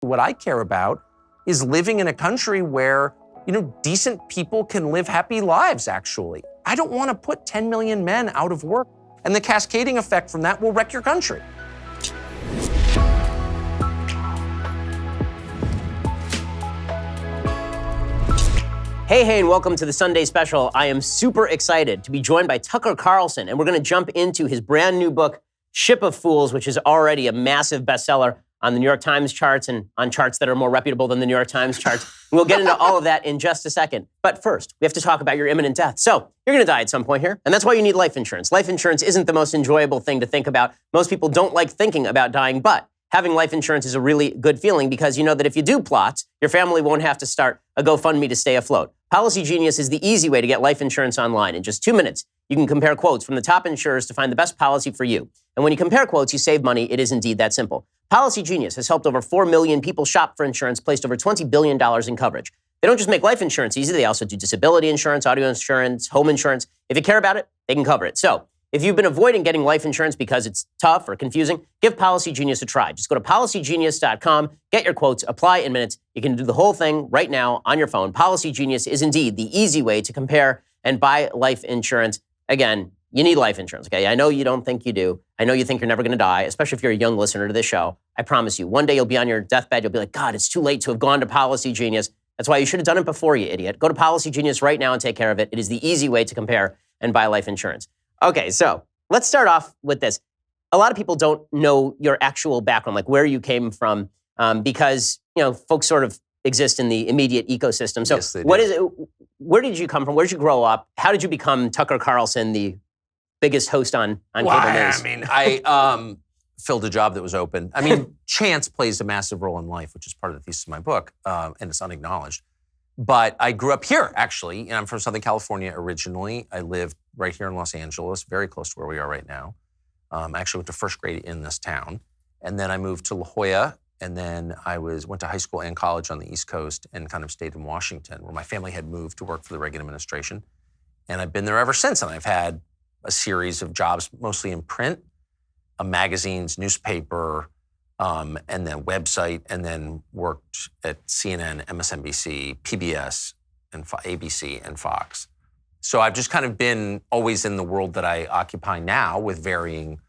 What I care about is living in a country where, decent people can live happy lives, actually. I don't want to put 10 million men out of work, and the cascading effect from that will wreck your country. Hey, and welcome to the Sunday Special. I am super excited to be joined by Tucker Carlson, and we're going to jump into his brand new book, Ship of Fools, which is already a massive bestseller on the New York Times charts and on charts that are more reputable than the New York Times charts. And we'll get into all of that in just a second. But first, we have to talk about your imminent death. So you're going to die at some point here, and that's why you need life insurance. Life insurance isn't the most enjoyable thing to think about. Most people don't like thinking about dying, but having life insurance is a really good feeling because you know that if you do plot, your family won't have to start a GoFundMe to stay afloat. Policy Genius is the easy way to get life insurance online. In just 2 minutes, you can compare quotes from the top insurers to find the best policy for you. And when you compare quotes, you save money. It is indeed that simple. Policy Genius has helped over 4 million people shop for insurance, placed over $20 billion in coverage. They don't just make life insurance easy. They also do disability insurance, auto insurance, home insurance. If you care about it, they can cover it. So if you've been avoiding getting life insurance because it's tough or confusing, give Policy Genius a try. Just go to policygenius.com, get your quotes, apply in minutes. You can do the whole thing right now on your phone. Policy Genius is indeed the easy way to compare and buy life insurance. Again, you need life insurance, okay? I know you don't think you do. I know you think you're never going to die, especially if you're a young listener to this show. I promise you, one day you'll be on your deathbed. You'll be like, God, it's too late to have gone to Policy Genius. That's why you should have done it before, you idiot. Go to Policy Genius right now and take care of it. It is the easy way to compare and buy life insurance. Okay, so let's start off with this. A lot of people don't know your actual background, like where you came from, because folks sort of exist in the immediate ecosystem. So yes, they do. Where did you come from? Where did you grow up? How did you become Tucker Carlson, the biggest host on cable news? I filled a job that was open. Chance plays a massive role in life, which is part of the thesis of my book, and it's unacknowledged. But I grew up here, actually, and I'm from Southern California originally. I lived right here in Los Angeles, very close to where we are right now. I actually went to first grade in this town. And then I moved to La Jolla, and then I went to high school and college on the East Coast and kind of stayed in Washington, where my family had moved to work for the Reagan administration. And I've been there ever since, and I've had a series of jobs, mostly in print, magazines, newspaper, and then website, and then worked at CNN, MSNBC, PBS, and ABC, and Fox. So I've just kind of been always in the world that I occupy now with varying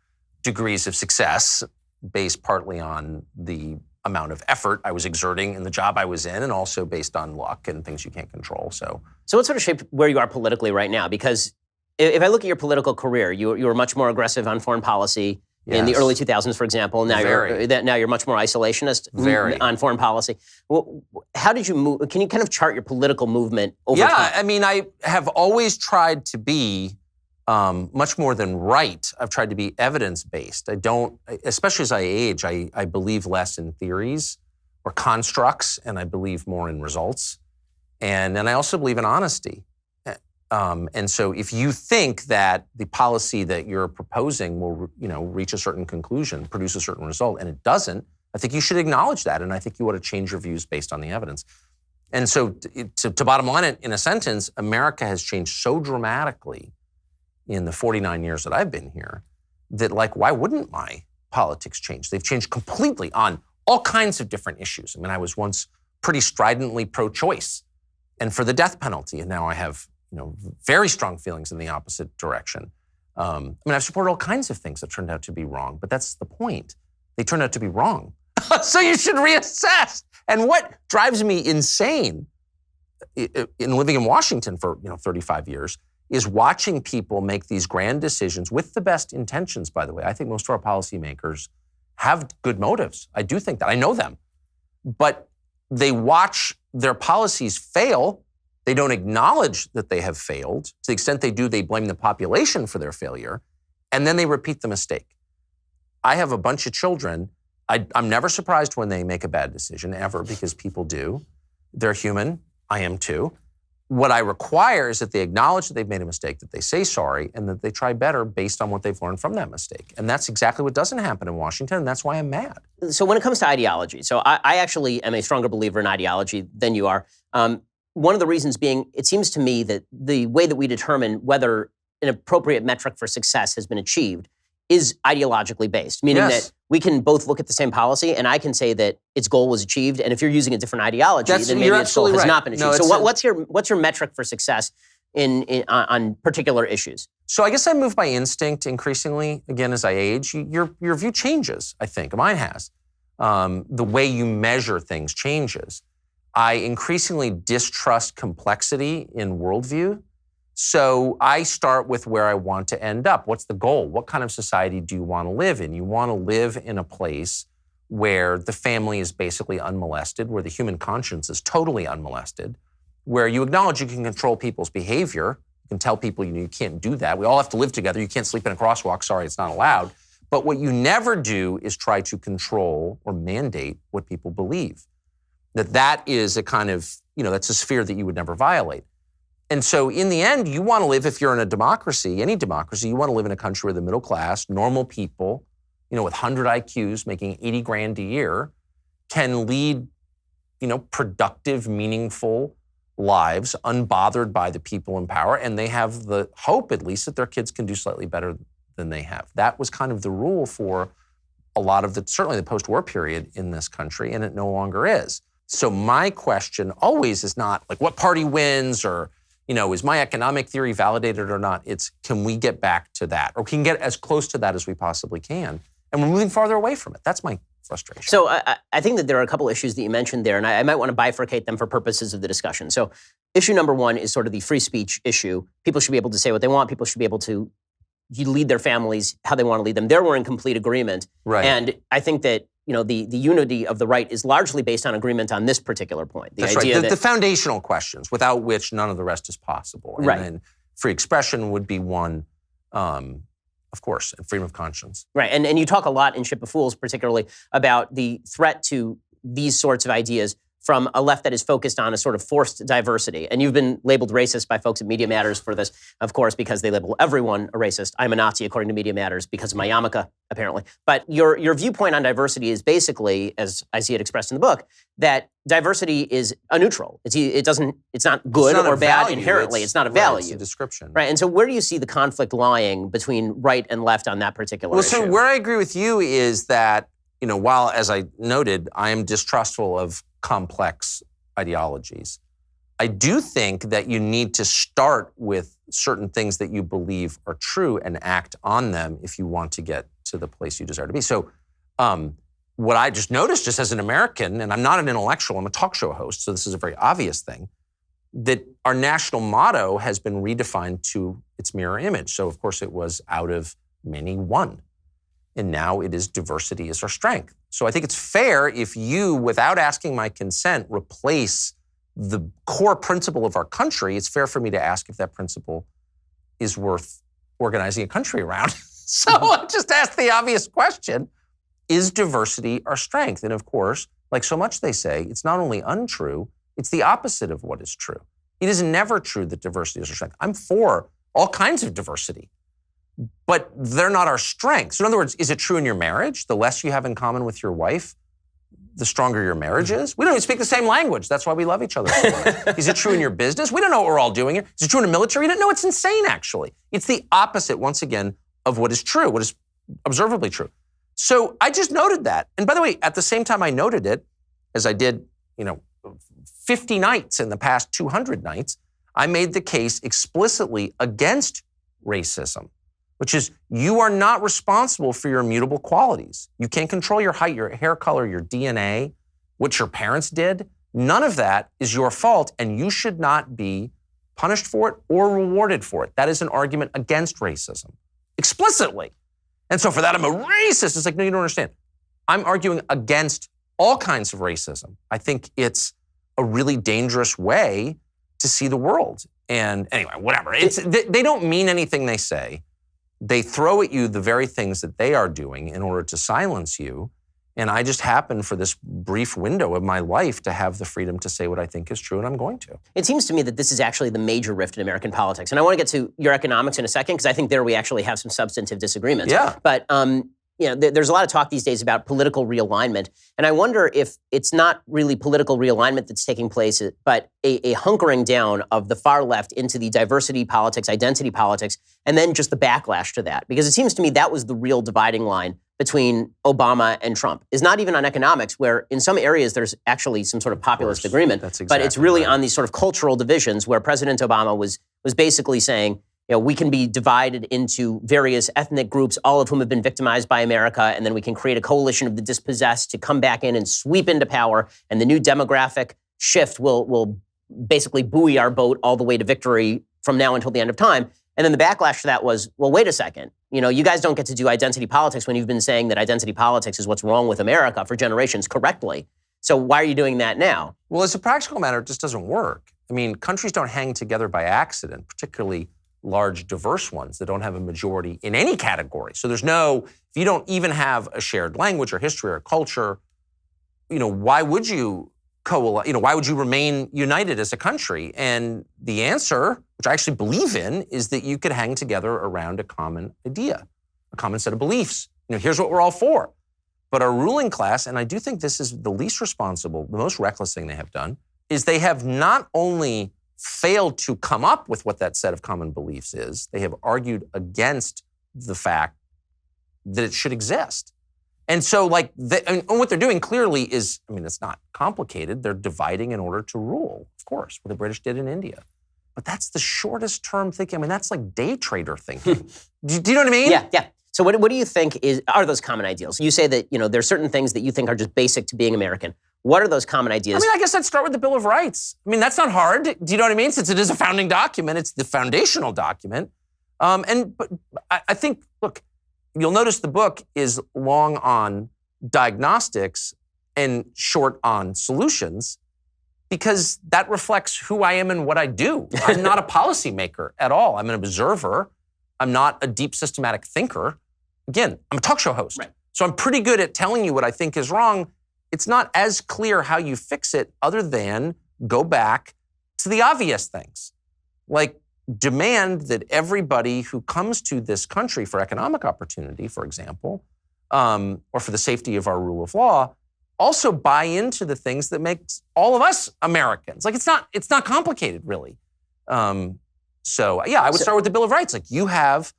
degrees of success based partly on the amount of effort I was exerting in the job I was in and also based on luck and things you can't control. So what sort of shaped where you are politically right now? Because if I look at your political career, you were much more aggressive on foreign policy. Yes. In the early 2000s, for example. Now you're much more isolationist on foreign policy. Well, how did you move? Can you kind of chart your political movement over time? I have always tried to be much more than right. I've tried to be evidence-based. I don't, especially as I age, I believe less in theories or constructs, and I believe more in results. And I also believe in honesty. And so if you think that the policy that you're proposing will, reach a certain conclusion, produce a certain result, and it doesn't, I think you should acknowledge that. And I think you ought to change your views based on the evidence. And so to bottom line it in a sentence, America has changed so dramatically in the 49 years that I've been here that, why wouldn't my politics change? They've changed completely on all kinds of different issues. I was once pretty stridently pro-choice and for the death penalty. And now I have very strong feelings in the opposite direction. I've supported all kinds of things that turned out to be wrong, but that's the point. They turned out to be wrong. So you should reassess. And what drives me insane in living in Washington for 35 years is watching people make these grand decisions with the best intentions, by the way. I think most of our policymakers have good motives. I do think that. I know them. But they watch their policies fail. They don't acknowledge that they have failed. To the extent they do, they blame the population for their failure, and then they repeat the mistake. I have a bunch of children. I'm never surprised when they make a bad decision, ever, because people do. They're human. I am too. What I require is that they acknowledge that they've made a mistake, that they say sorry, and that they try better based on what they've learned from that mistake. And that's exactly what doesn't happen in Washington, and that's why I'm mad. So when it comes to ideology, so I actually am a stronger believer in ideology than you are. One of the reasons being, it seems to me that the way that we determine whether an appropriate metric for success has been achieved is ideologically based, meaning that we can both look at the same policy and I can say that its goal was achieved, and if you're using a different ideology, then maybe its goal has not been achieved. So what's your metric for success on particular issues? So I guess I move by instinct increasingly, again, as I age. Your view changes, I think. Mine has. The way you measure things changes. I increasingly distrust complexity in worldview. So I start with where I want to end up. What's the goal? What kind of society do you want to live in? You want to live in a place where the family is basically unmolested, where the human conscience is totally unmolested, where you acknowledge you can control people's behavior. You can tell people you can't do that. We all have to live together. You can't sleep in a crosswalk. Sorry, it's not allowed. But what you never do is try to control or mandate what people believe. That is a kind of, that's a sphere that you would never violate. And so in the end, you want to live, if you're in a democracy, any democracy, you want to live in a country where the middle class, normal people, with 100 IQs making 80 grand a year can lead, productive, meaningful lives unbothered by the people in power. And they have the hope, at least, that their kids can do slightly better than they have. That was kind of the rule for a lot of certainly the post-war period in this country, and it no longer is. So my question always is not like what party wins or, is my economic theory validated or not? It's, can we get back to that? Or can we get as close to that as we possibly can? And we're moving farther away from it. That's my frustration. So I think that there are a couple issues that you mentioned there, and I might want to bifurcate them for purposes of the discussion. So issue number one is sort of the free speech issue. People should be able to say what they want. People should be able to lead their families how they want to lead them. There we're in complete agreement. Right. And I think that the unity of the right is largely based on agreement on this particular point. That's idea right. The foundational questions, without which none of the rest is possible. And then free expression would be one, of course, and freedom of conscience. Right, and you talk a lot in Ship of Fools, particularly, about the threat to these sorts of ideas from a left that is focused on a sort of forced diversity. And you've been labeled racist by folks at Media Matters for this, of course, because they label everyone a racist. I'm a Nazi, according to Media Matters, because of my yarmulke, apparently. But your viewpoint on diversity is basically, as I see it expressed in the book, that diversity is a neutral. It's not good or bad inherently. It's not a value. It's a description. Right, and so where do you see the conflict lying between right and left on that particular issue? So where I agree with you is that, while, as I noted, I am distrustful of complex ideologies, I do think that you need to start with certain things that you believe are true and act on them if you want to get to the place you desire to be. So what I just noticed, just as an American, and I'm not an intellectual, I'm a talk show host, so this is a very obvious thing, that our national motto has been redefined to its mirror image. So of course it was out of many, one. And now it is diversity is our strength. So I think it's fair if you, without asking my consent, replace the core principle of our country, it's fair for me to ask if that principle is worth organizing a country around. So I just asked the obvious question, is diversity our strength? And of course, like so much they say, it's not only untrue, it's the opposite of what is true. It is never true that diversity is our strength. I'm for all kinds of diversity, but they're not our strength. So in other words, is it true in your marriage? The less you have in common with your wife, the stronger your marriage is? We don't even speak the same language. That's why we love each other so much. Is it true in your business? We don't know what we're all doing here. Is it true in the military? No, it's insane, actually. It's the opposite, once again, of what is true, what is observably true. So I just noted that. And by the way, at the same time I noted it, as I did, 50 nights in the past 200 nights, I made the case explicitly against racism, which is you are not responsible for your immutable qualities. You can't control your height, your hair color, your DNA, what your parents did. None of that is your fault, and you should not be punished for it or rewarded for it. That is an argument against racism, explicitly. And so for that, I'm a racist. It's like, no, you don't understand. I'm arguing against all kinds of racism. I think it's a really dangerous way to see the world. And anyway, whatever. They don't mean anything they say. They throw at you the very things that they are doing in order to silence you. And I just happen for this brief window of my life to have the freedom to say what I think is true, and I'm going to. It seems to me that this is actually the major rift in American politics. And I want to get to your economics in a second, because I think there we actually have some substantive disagreements. Yeah. But, there's a lot of talk these days about political realignment. And I wonder if it's not really political realignment that's taking place, but a hunkering down of the far left into the diversity politics, identity politics, and then just the backlash to that. Because it seems to me that was the real dividing line between Obama and Trump, is not even on economics, where in some areas there's actually some sort of populist agreement. That's exactly but it's really right. on these sort of cultural divisions where President Obama was basically saying, we can be divided into various ethnic groups, all of whom have been victimized by America, and then we can create a coalition of the dispossessed to come back in and sweep into power, and the new demographic shift will basically buoy our boat all the way to victory from now until the end of time. And then the backlash to that was, well, wait a second. You guys don't get to do identity politics when you've been saying that identity politics is what's wrong with America for generations correctly. So why are you doing that now? Well, as a practical matter, it just doesn't work. I mean, countries don't hang together by accident, particularly large, diverse ones that don't have a majority in any category. So if you don't even have a shared language or history or culture, why would you why would you remain united as a country? And the answer, which I actually believe in, is that you could hang together around a common idea, a common set of beliefs. Here's what we're all for. But our ruling class, and I do think this is the least responsible, the most reckless thing they have done, is they have not only failed to come up with what that set of common beliefs is, they have argued against the fact that it should exist. And so and what they're doing clearly is, it's not complicated. They're dividing in order to rule, of course, what the British did in India. But that's the shortest term thinking. That's like day trader thinking. do you know what I mean? Yeah. So what do you think are those common ideals? You say that, there's certain things that you think are just basic to being American. What are those common ideas? I guess I'd start with the Bill of Rights. That's not hard. Do you know what I mean? Since it is a founding document, it's the foundational document. But I think, look, you'll notice the book is long on diagnostics and short on solutions because that reflects who I am and what I do. I'm not a policymaker at all. I'm an observer. I'm not a deep systematic thinker. Again, I'm a talk show host. Right. So I'm pretty good at telling you what I think is wrong. It's not as clear how you fix it other than go back to the obvious things. Like demand that everybody who comes to this country for economic opportunity, for example, or for the safety of our rule of law, also buy into the things that makes all of us Americans. It's not complicated, really. I would start with the Bill of Rights. You have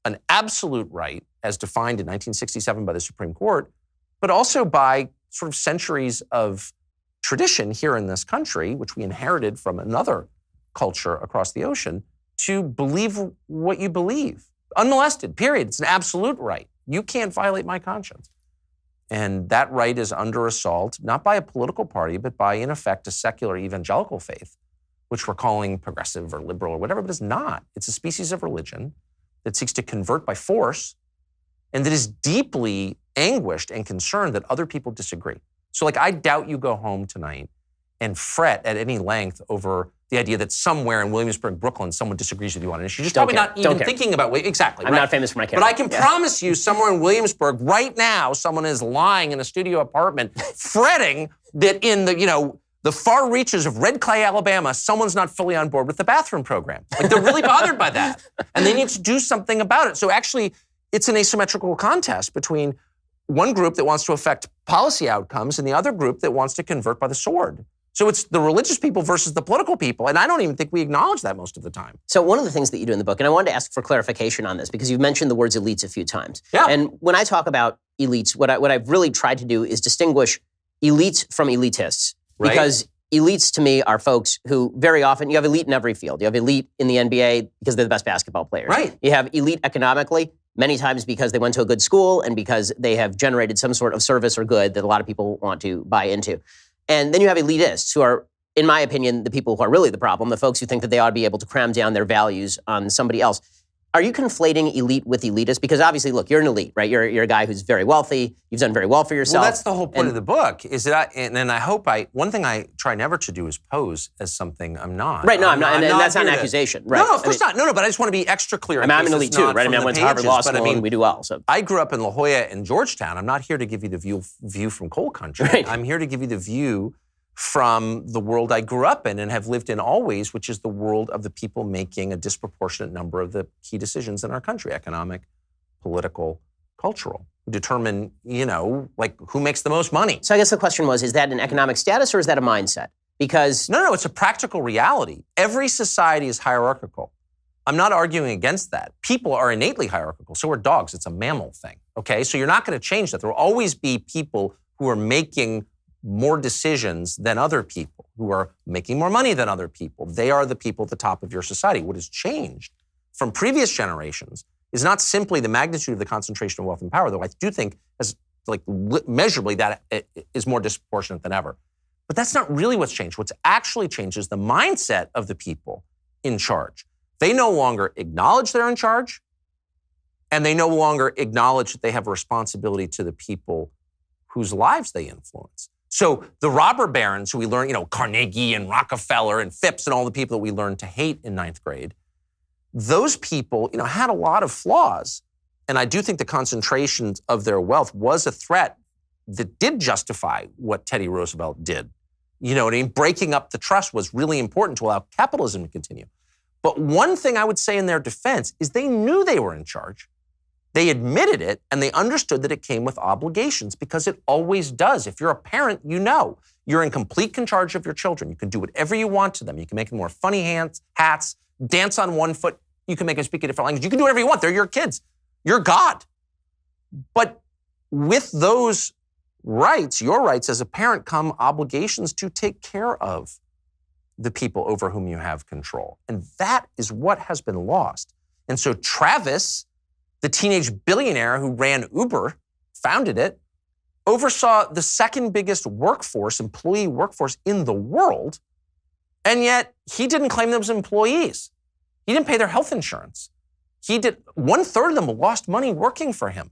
an absolute right as defined in 1967 by the Supreme Court, but also by sort of centuries of tradition here in this country, which we inherited from another culture across the ocean, to believe what you believe. Unmolested, period. It's an absolute right. You can't violate my conscience. And that right is under assault, not by a political party, but by, in effect, a secular evangelical faith, which we're calling progressive or liberal or whatever, but it's not. It's a species of religion that seeks to convert by force and that is deeply anguished and concerned that other people disagree. So I doubt you go home tonight and fret at any length over the idea that somewhere in Williamsburg, Brooklyn, someone disagrees with you on an issue. You're just probably not even thinking about it. Exactly. I'm not famous for my character. But I can promise you somewhere in Williamsburg right now, someone is lying in a studio apartment fretting that in the far reaches of Red Clay, Alabama, someone's not fully on board with the bathroom program. They're really bothered by that. And they need to do something about it. So actually, it's an asymmetrical contest between one group that wants to affect policy outcomes and the other group that wants to convert by the sword. So it's the religious people versus the political people. And I don't even think we acknowledge that most of the time. So one of the things that you do in the book, and I wanted to ask for clarification on this because you've mentioned the words elites a few times. Yeah. And when I talk about elites, what I've really tried to do is distinguish elites from elitists. Right. Because elites to me are folks who very often, you have elite in every field. You have elite in the NBA because they're the best basketball players. Right. You have elite economically, many times because they went to a good school and because they have generated some sort of service or good that a lot of people want to buy into. And then you have elitists who are, in my opinion, the people who are really the problem, the folks who think that they ought to be able to cram down their values on somebody else. Are you conflating elite with elitist? Because obviously, look, you're an elite, right? You're a guy who's very wealthy. You've done very well for yourself. Well, that's the whole point of the book, is that one thing I try never to do is pose as something I'm not. Right, no, I'm not, and that's not an accusation, right? No, of course not. No, but I just want to be extra clear. I'm an elite too, right? I went to Harvard Law School and we do well. So I grew up in La Jolla and Georgetown. I'm not here to give you the view from coal country. Right. I'm here to give you the view from the world I grew up in and have lived in always, which is the world of the people making a disproportionate number of the key decisions in our country, economic, political, cultural, who determine, like who makes the most money. So I guess the question was, is that an economic status or is that a mindset? Because No, it's a practical reality. Every society is hierarchical. I'm not arguing against that. People are innately hierarchical. So are dogs. It's a mammal thing, okay? So you're not going to change that. There will always be people who are making more decisions than other people, who are making more money than other people. They are the people at the top of your society. What has changed from previous generations is not simply the magnitude of the concentration of wealth and power, though I do think as measurably that it is more disproportionate than ever. But that's not really what's changed. What's actually changed is the mindset of the people in charge. They no longer acknowledge they're in charge, and they no longer acknowledge that they have a responsibility to the people whose lives they influence. So the robber barons who we learn, Carnegie and Rockefeller and Phipps and all the people that we learned to hate in ninth grade, those people, had a lot of flaws. And I do think the concentration of their wealth was a threat that did justify what Teddy Roosevelt did. You know what I mean? Breaking up the trust was really important to allow capitalism to continue. But one thing I would say in their defense is they knew they were in charge. They admitted it, and they understood that it came with obligations because it always does. If you're a parent, you're in complete charge of your children. You can do whatever you want to them. You can make them wear funny hats, dance on one foot. You can make them speak a different language. You can do whatever you want. They're your kids. You're God. But with those rights, your rights as a parent, come obligations to take care of the people over whom you have control. And that is what has been lost. And so Travis, the teenage billionaire who ran Uber, founded it, oversaw the second biggest employee workforce in the world, and yet he didn't claim them as employees. He didn't pay their health insurance. 1/3 of them lost money working for him.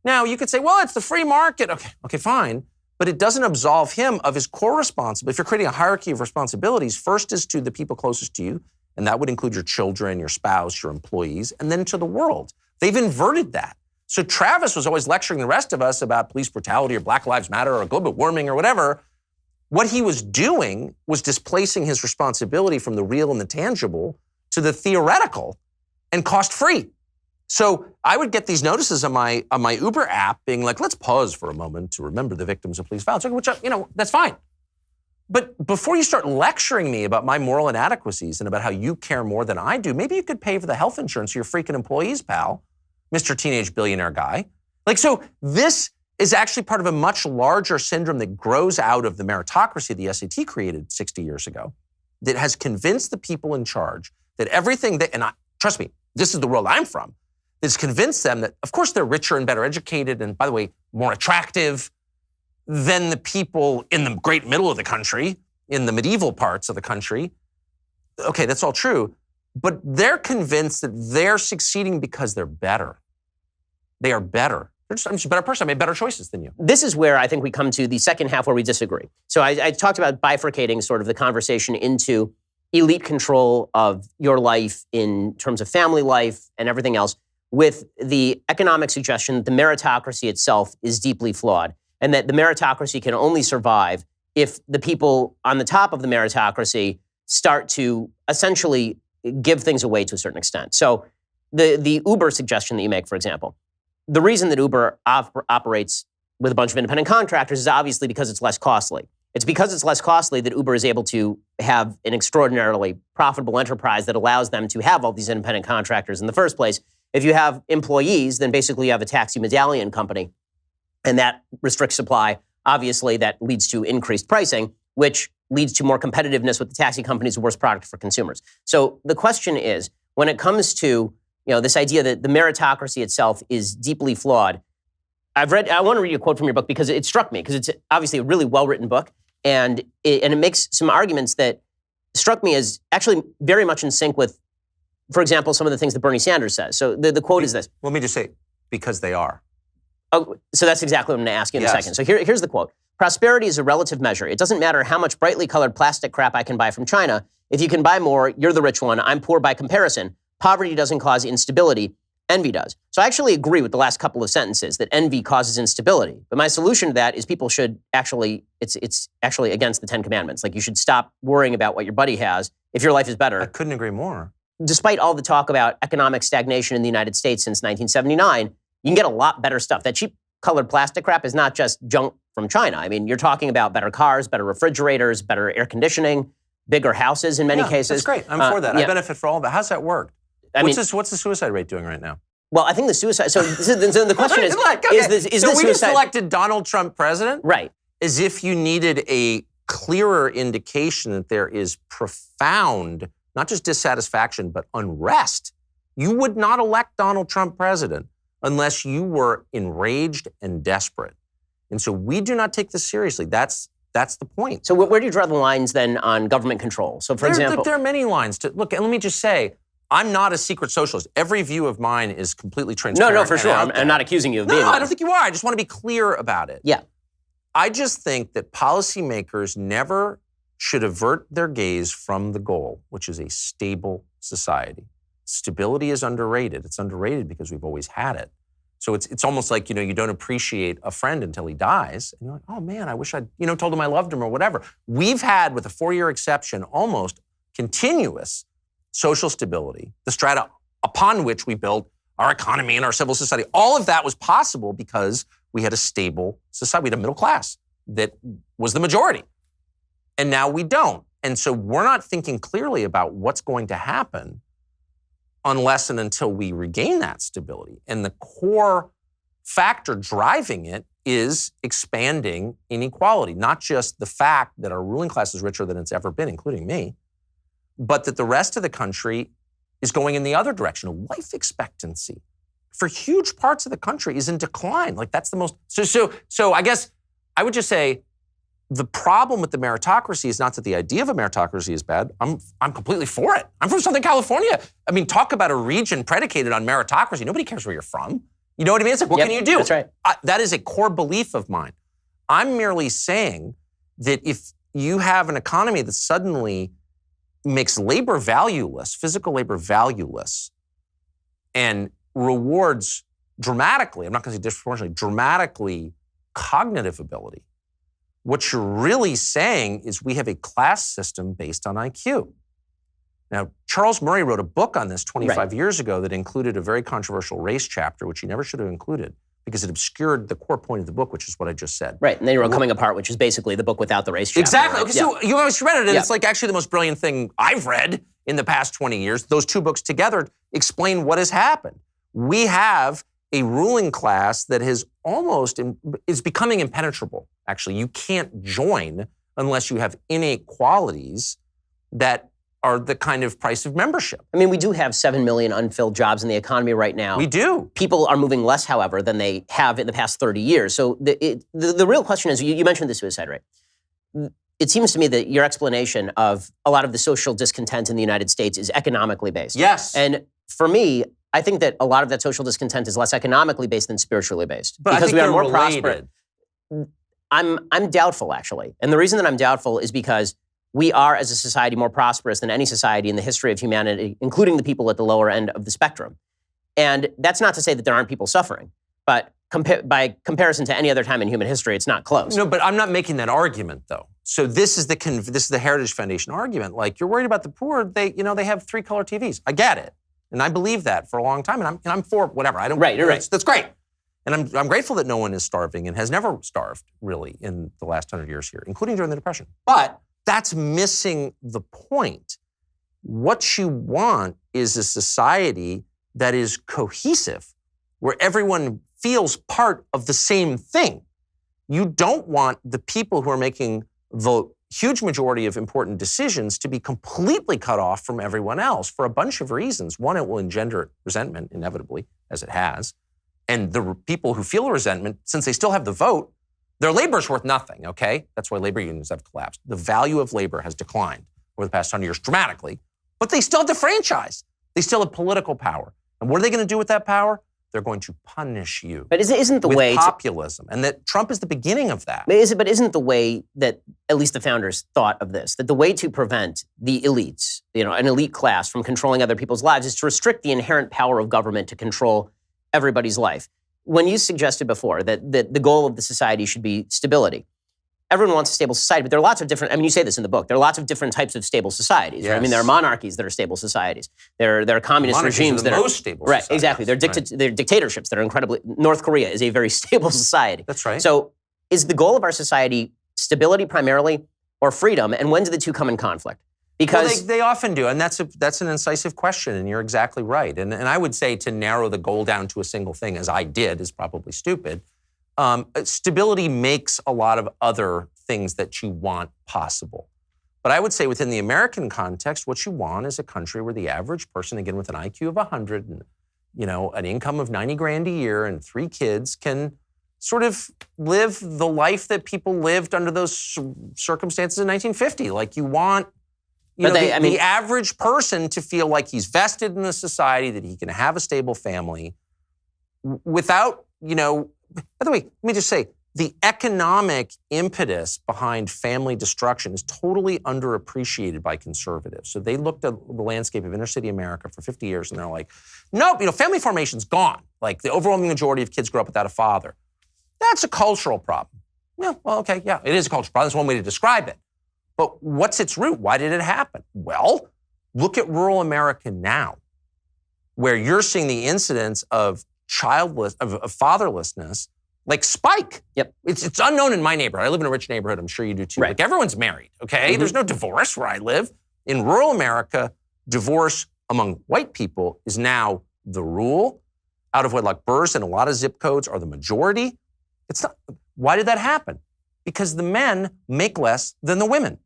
Now, you could say, well, it's the free market. Okay, fine. But it doesn't absolve him of his core responsibility. If you're creating a hierarchy of responsibilities, first is to the people closest to you, and that would include your children, your spouse, your employees, and then to the world. They've inverted that. So Travis was always lecturing the rest of us about police brutality or Black Lives Matter or global warming or whatever. What he was doing was displacing his responsibility from the real and the tangible to the theoretical and cost-free. So I would get these notices on my Uber app being like, let's pause for a moment to remember the victims of police violence, which, that's fine. But before you start lecturing me about my moral inadequacies and about how you care more than I do, maybe you could pay for the health insurance of your freaking employees, pal, Mr. Teenage Billionaire Guy. So this is actually part of a much larger syndrome that grows out of the meritocracy the SAT created 60 years ago, that has convinced the people in charge that everything trust me, this is the world I'm from, that's convinced them that, of course, they're richer and better educated and, by the way, more attractive than the people in the great middle of the country, in the medieval parts of the country. Okay, that's all true. But they're convinced that they're succeeding because they're better. They are better. I'm just a better person. I made better choices than you. This is where I think we come to the second half where we disagree. So I talked about bifurcating sort of the conversation into elite control of your life in terms of family life and everything else, with the economic suggestion that the meritocracy itself is deeply flawed and that the meritocracy can only survive if the people on the top of the meritocracy start to essentially give things away to a certain extent. So the Uber suggestion that you make, for example, the reason that Uber operates with a bunch of independent contractors is obviously because it's less costly. It's because it's less costly that Uber is able to have an extraordinarily profitable enterprise that allows them to have all these independent contractors in the first place. If you have employees, then basically you have a taxi medallion company, and that restricts supply. Obviously, that leads to increased pricing, which leads to more competitiveness with the taxi companies, the worst product for consumers. So the question is, when it comes to this idea that the meritocracy itself is deeply flawed, I want to read you a quote from your book because it struck me, because it's obviously a really well-written book, and it makes some arguments that struck me as actually very much in sync with, for example, some of the things that Bernie Sanders says. So the quote is this. Let me just say, because they are. Oh, so that's exactly what I'm going to ask you in a second. So here's the quote. Prosperity is a relative measure. It doesn't matter how much brightly colored plastic crap I can buy from China. If you can buy more, you're the rich one. I'm poor by comparison. Poverty doesn't cause instability. Envy does. So I actually agree with the last couple of sentences that envy causes instability. But my solution to that is people should actually, it's actually against the 10 Commandments. Like, you should stop worrying about what your buddy has if your life is better. I couldn't agree more. Despite all the talk about economic stagnation in the United States since 1979, you can get a lot better stuff. That cheap colored plastic crap is not just junk from China. I mean, you're talking about better cars, better refrigerators, better air conditioning, bigger houses in many cases. That's great. I'm for that. I benefit for all of it. How's that work? What's the suicide rate doing right now? Well, I think the suicide. So the question is: Is so this we suicide? just elected Donald Trump president, right? As if you needed a clearer indication that there is profound, not just dissatisfaction, but unrest. You would not elect Donald Trump president unless you were enraged and desperate. And so we do not take this seriously. That's the point. So where do you draw the lines then on government control? So for example, there are many lines to look. And let me just say, I'm not a secret socialist. Every view of mine is completely transparent. No, for sure. I'm not accusing you of being. No, I don't think you are. I just want to be clear about it. Yeah. I just think that policymakers never should avert their gaze from the goal, which is a stable society. Stability is underrated. It's underrated because we've always had it. So it's almost like, you don't appreciate a friend until he dies. And you're like, oh man, I wish I'd, told him I loved him or whatever. We've had, with a 4-year exception, almost continuous social stability, the strata upon which we built our economy and our civil society. All of that was possible because we had a stable society. We had a middle class that was the majority. And now we don't. And so we're not thinking clearly about what's going to happen unless and until we regain that stability. And the core factor driving it is expanding inequality, not just the fact that our ruling class is richer than it's ever been, including me, but that the rest of the country is going in the other direction. Life expectancy for huge parts of the country is in decline. Like that's the most, so I guess I would just say the problem with the meritocracy is not that the idea of a meritocracy is bad. I'm completely for it. I'm from Southern California. I mean, talk about a region predicated on meritocracy. Nobody cares where you're from. You know what I mean? It's like, what can you do? That's right. That is a core belief of mine. I'm merely saying that if you have an economy that suddenly makes labor valueless, physical labor valueless, and rewards dramatically, I'm not going to say disproportionately, dramatically cognitive ability, what you're really saying is we have a class system based on IQ. Now, Charles Murray wrote a book on this 25 years ago that included a very controversial race chapter, which he never should have included because it obscured the core point of the book, which is what I just said. Right, and then you wrote Coming Apart, which is basically the book without the race chapter. Exactly. Right? Okay, so you always read it, and it's like actually the most brilliant thing I've read in the past 20 years. Those two books together explain what has happened. We have a ruling class that is becoming impenetrable. Actually, you can't join unless you have innate qualities that are the kind of price of membership. I mean, we do have 7 million unfilled jobs in the economy right now. We do. People are moving less, however, than they have in the past 30 years. So the real question is, you mentioned the suicide rate. It seems to me that your explanation of a lot of the social discontent in the United States is economically based. Yes. And for me, I think that a lot of that social discontent is less economically based than spiritually based. But because I think we are more related. prosperous. I'm doubtful, actually. And the reason that I'm doubtful is because we are, as a society, more prosperous than any society in the history of humanity, including the people at the lower end of the spectrum. And that's not to say that there aren't people suffering, but by comparison to any other time in human history, it's not close. No, but I'm not making that argument, though. So this is the Heritage Foundation argument. Like, you're worried about the poor. They have 3-color TVs. I get it, and I believe that for a long time. And I'm for whatever. I don't. Right. You're right. That's great. And I'm grateful that no one is starving and has never starved really in the last 100 years here, including during the Depression. But that's missing the point. What you want is a society that is cohesive, where everyone feels part of the same thing. You don't want the people who are making the huge majority of important decisions to be completely cut off from everyone else for a bunch of reasons. One, it will engender resentment, inevitably, as it has. And the people who feel resentment, since they still have the vote, their labor is worth nothing, okay? That's why labor unions have collapsed. The value of labor has declined over the past 100 years dramatically, but they still have the franchise. They still have political power. And what are they going to do with that power? They're going to punish you. But isn't the with way populism, and that Trump is the beginning of that. But isn't the way that at least the founders thought of this, that the way to prevent the elites, an elite class from controlling other people's lives is to restrict the inherent power of government to control everybody's life. When you suggested before that the goal of the society should be stability, everyone wants a stable society, but there are lots of different, I mean, you say this in the book, there are lots of different types of stable societies. Right? I mean, there are monarchies that are stable societies. There are communist Monarchies regimes are the that are most stable right, societies. exactly. They're dictatorships that are incredibly, North Korea is a very stable society. That's right. So is the goal of our society stability primarily or freedom? And when do the two come in conflict? Because they often do, and that's an incisive question, and you're exactly right. And I would say to narrow the goal down to a single thing, as I did, is probably stupid. Stability makes a lot of other things that you want possible. But I would say within the American context, what you want is a country where the average person, again, with an IQ of 100 and, an income of 90 grand a year and 3 kids can sort of live the life that people lived under those circumstances in 1950. Like you want the average person to feel like he's vested in the society, that he can have a stable family without, by the way, let me just say, the economic impetus behind family destruction is totally underappreciated by conservatives. So they looked at the landscape of inner city America for 50 years and they're like, nope, family formation's gone. Like the overwhelming majority of kids grow up without a father. That's a cultural problem. Yeah, well, okay, yeah, it is a cultural problem. That's one way to describe it. But what's its root? Why did it happen? Well, look at rural America now, where you're seeing the incidence of fatherlessness like spike. Yep. It's unknown in my neighborhood. I live in a rich neighborhood. I'm sure you do too. Right. Like everyone's married, okay? There's no divorce where I live. In rural America, divorce among white people is now the rule. Out of wedlock births in a lot of zip codes are the majority. It's not. Why did that happen? Because the men make less than the women.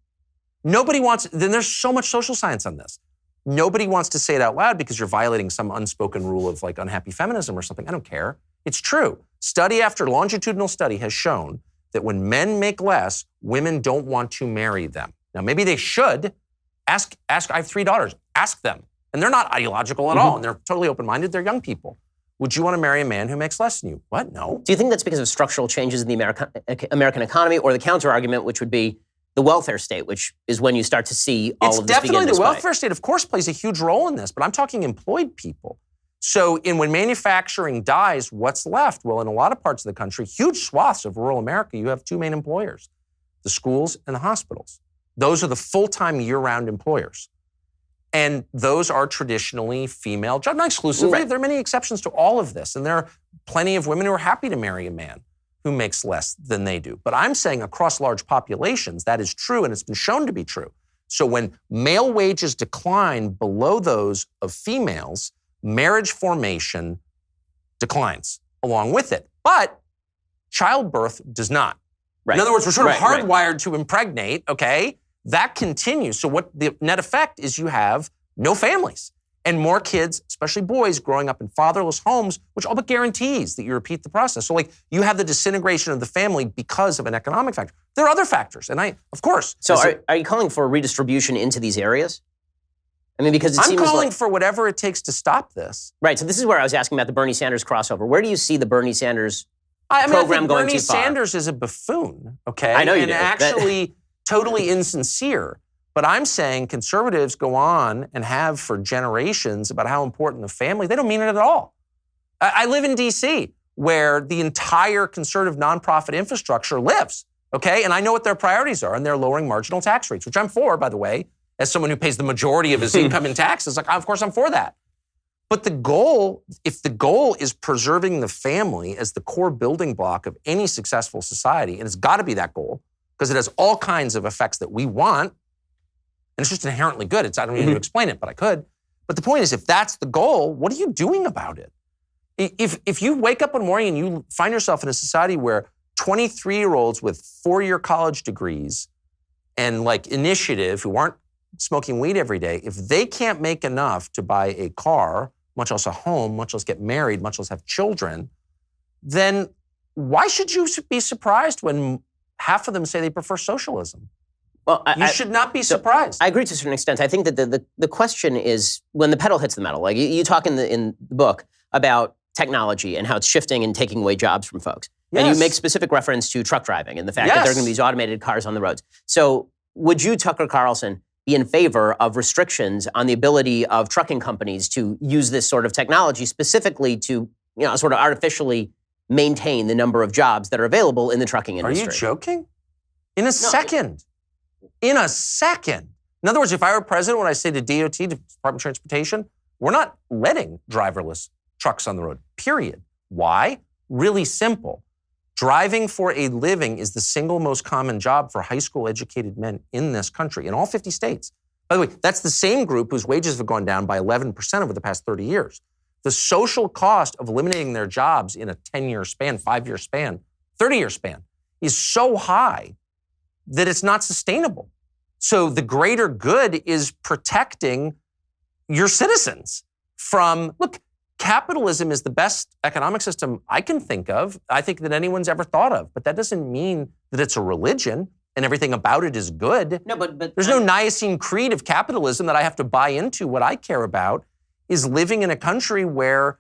Nobody wants, then there's so much social science on this. Nobody wants to say it out loud because you're violating some unspoken rule of like unhappy feminism or something. I don't care. It's true. Study after longitudinal study has shown that when men make less, women don't want to marry them. Now, maybe they should. Ask, I have 3 daughters. Ask them. And they're not ideological at all. And they're totally open-minded. They're young people. Would you want to marry a man who makes less than you? What? No. Do you think that's because of structural changes in the American economy, or the counter-argument, which would be the welfare state, which is when you start to see all of this begin to spike? It's definitely the welfare state, of course, plays a huge role in this, but I'm talking employed people. So when manufacturing dies, what's left? Well, in a lot of parts of the country, huge swaths of rural America, you have 2 main employers, the schools and the hospitals. Those are the full-time year-round employers. And those are traditionally female jobs, not exclusively. Right. There are many exceptions to all of this. And there are plenty of women who are happy to marry a man who makes less than they do. But I'm saying across large populations, that is true, and it's been shown to be true. So when male wages decline below those of females, marriage formation declines along with it. But childbirth does not. Right. In other words, we're sort of Right. hardwired to impregnate, okay? That continues. So what the net effect is, you have no families and more kids, especially boys, growing up in fatherless homes, which all but guarantees that you repeat the process. So you have the disintegration of the family because of an economic factor. There are other factors, and of course. So are you calling for redistribution into these areas? I mean, because I'm calling for whatever it takes to stop this. Right. So this is where I was asking about the Bernie Sanders crossover. Where do you see the Bernie Sanders I program think going Bernie too far? Sanders is a buffoon, okay? I know you and do. Actually totally insincere. But I'm saying conservatives go on and have for generations about how important the family. They don't mean it at all. I live in D.C., where the entire conservative nonprofit infrastructure lives, okay? And I know what their priorities are, and they're lowering marginal tax rates, which I'm for, by the way, as someone who pays the majority of his income in taxes. Of course I'm for that. But the goal, if the goal is preserving the family as the core building block of any successful society, and it's got to be that goal, because it has all kinds of effects that we want, and it's just inherently good. I don't need to explain it, but I could. But the point is, if that's the goal, what are you doing about it? If you wake up one morning and you find yourself in a society where 23-year-olds with 4-year college degrees and initiative who aren't smoking weed every day, if they can't make enough to buy a car, much less a home, much less get married, much less have children, then why should you be surprised when half of them say they prefer socialism? Well, you should not be surprised. I agree to a certain extent. I think that the question is when the pedal hits the metal. Like you talk in the book about technology and how it's shifting and taking away jobs from folks. Yes. And you make specific reference to truck driving and the fact that there are going to be these automated cars on the roads. So would you, Tucker be in favor of restrictions on the ability of trucking companies to use this sort of technology specifically to, sort of artificially maintain the number of jobs that are available in the trucking industry? Are you joking? In a second. In a second. In other words, if I were president, when I say to DOT, to Department of Transportation, we're not letting driverless trucks on the road, period. Why? Really simple. Driving for a living is the single most common job for high school educated men in this country, in all 50 states. By the way, that's the same group whose wages have gone down by 11% over the past 30 years. The social cost of eliminating their jobs in a 10-year span, 5-year span, 30-year span is so high that it's not sustainable. So the greater good is protecting your citizens from, look, capitalism is the best economic system I can think of, I think that anyone's ever thought of. But that doesn't mean that it's a religion and everything about it is good. No, but there's no Nicene Creed of capitalism that I have to buy into. What I care about is living in a country where,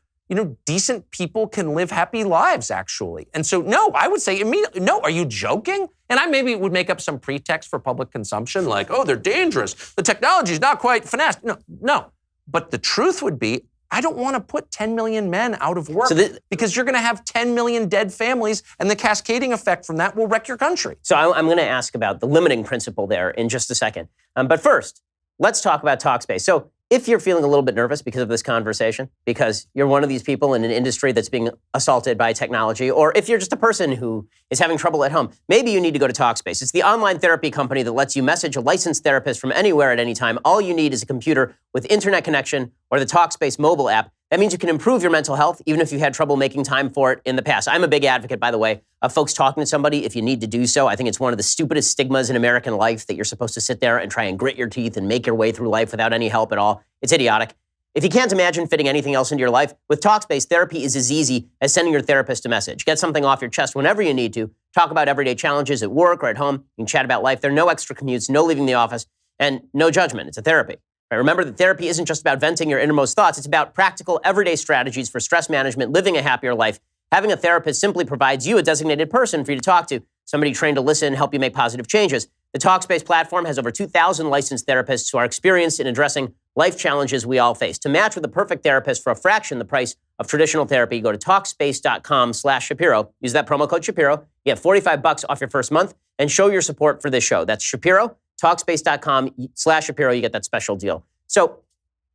decent people can live happy lives, actually. And so, no, I would say immediately, no, are you joking? And I maybe would make up some pretext for public consumption, like, oh, they're dangerous. The technology is not quite finessed. No. But the truth would be, I don't want to put 10 million men out of work because you're going to have 10 million dead families, and the cascading effect from that will wreck your country. So I'm going to ask about the limiting principle there in just a second. But first, let's talk about Talkspace. So if you're feeling a little bit nervous because of this conversation, because you're one of these people in an industry that's being assaulted by technology, or if you're just a person who is having trouble at home, maybe you need to go to Talkspace. It's the online therapy company that lets you message a licensed therapist from anywhere at any time. All you need is a computer with internet connection or the Talkspace mobile app. That means you can improve your mental health, even if you had trouble making time for it in the past. I'm a big advocate, by the way, of folks talking to somebody if you need to do so. I think it's one of the stupidest stigmas in American life that you're supposed to sit there and try and grit your teeth and make your way through life without any help at all. It's idiotic. If you can't imagine fitting anything else into your life, with Talkspace, therapy is as easy as sending your therapist a message. Get something off your chest whenever you need to. Talk about everyday challenges at work or at home. You can chat about life. There are no extra commutes, no leaving the office, and no judgment. It's a therapy. Right? Remember that therapy isn't just about venting your innermost thoughts. It's about practical, everyday strategies for stress management, living a happier life. Having a therapist simply provides you a designated person for you to talk to, somebody trained to listen, help you make positive changes. The Talkspace platform has over 2,000 licensed therapists who are experienced in addressing life challenges we all face. To match with the perfect therapist for a fraction the price of traditional therapy, go to Talkspace.com/Shapiro. Use that promo code Shapiro. You get $45 off your first month and show your support for this show. That's Shapiro, Talkspace.com/Shapiro. You get that special deal. So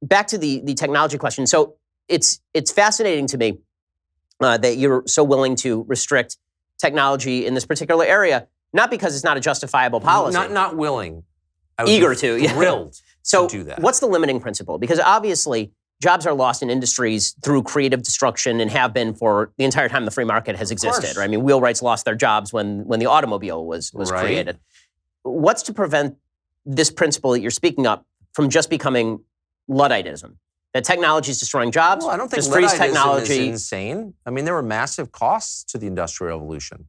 back to the technology question. So it's fascinating to me that you're so willing to restrict technology in this particular area, not because it's not a justifiable policy. Not willing. Eager to. Thrilled to do that. What's the limiting principle? Because obviously, jobs are lost in industries through creative destruction and have been for the entire time the free market has existed. Right? I mean, wheelwrights lost their jobs when the automobile was created. What's to prevent this principle that you're speaking up from just becoming Ludditism? That technology is destroying jobs. Well, I don't think just freeze Ludditism technology. is insane. I mean, there were massive costs to the Industrial Revolution.